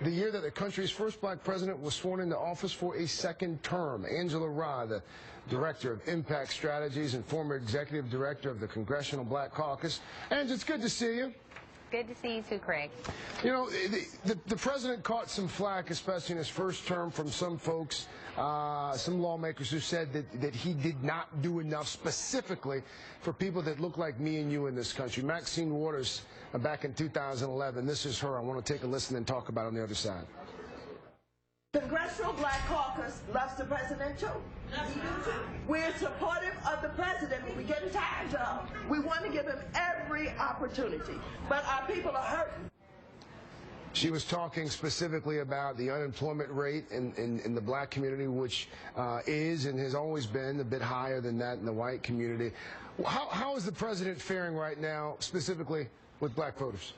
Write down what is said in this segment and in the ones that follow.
the year that the country's first black president was sworn into office for a second term. Angela Rye, the director of Impact Strategies and former executive director of the Congressional Black Caucus. And it's good to see you. Good to see you too, Craig. You know, the president caught some flack, especially in his first term, from some folks, some lawmakers who said that he did not do enough specifically for people that look like me and you in this country. Maxine Waters, back in 2011, this is her. I want to take a listen and talk about it on the other side. The Congressional Black Caucus loves the president too. We're supportive of the president, but we're getting tired of him. We want to give him every opportunity, but our people are hurting. She was talking specifically about the unemployment rate in the black community, which is and has always been a bit higher than that in the white community. How is the president faring right now, specifically with black voters?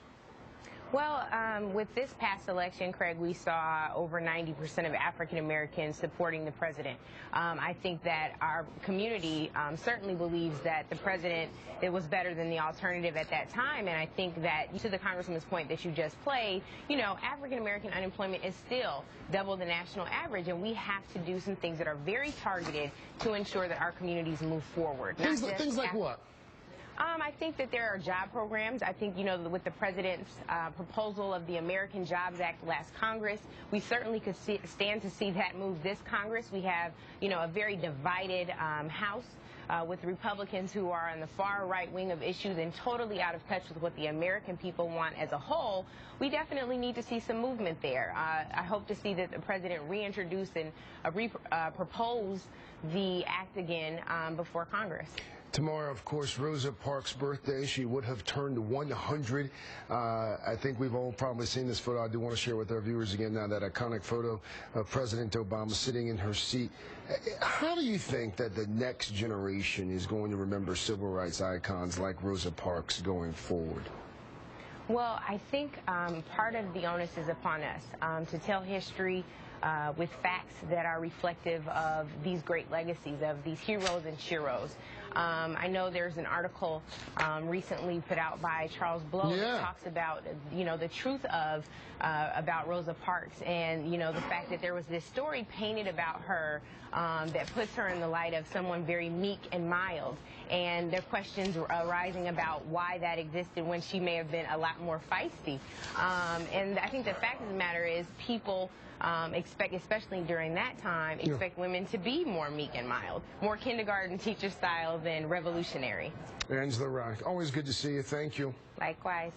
Well, with this past election, Craig, we saw over 90% of African Americans supporting the president. I think that our community certainly believes that the president, it was better than the alternative at that time. And I think that, to the Congressman's point that you just played, you know, African American unemployment is still double the national average, and we have to do some things that are very targeted to ensure that our communities move forward. Things like what? I think that there are job programs. I think, you know, with the president's proposal of the American Jobs Act last Congress, we certainly could stand to see that move this Congress. We have, you know, a very divided House with Republicans who are on the far right wing of issues and totally out of touch with what the American people want as a whole. We definitely need to see some movement there. I hope to see that the president reintroduce and propose the act again before Congress. Tomorrow, of course, Rosa Parks' birthday. She would have turned 100. I think we've all probably seen this photo. I do want to share with our viewers again now that iconic photo of President Obama sitting in her seat. How do you think that the next generation is going to remember civil rights icons like Rosa Parks going forward? Well, I think part of the onus is upon us to tell history with facts that are reflective of these great legacies, of these heroes and sheroes. I know there's an article recently put out by Charles Blow that talks about, you know, the truth of about Rosa Parks, and, you know, the fact that there was this story painted about her that puts her in the light of someone very meek and mild, and there are questions arising about why that existed when she may have been a lot more feisty. And I think the fact of the matter is people expect, especially during that time, expect women to be more meek and mild, more kindergarten teacher style than revolutionary. Angela Rye, always good to see you. Thank you. Likewise.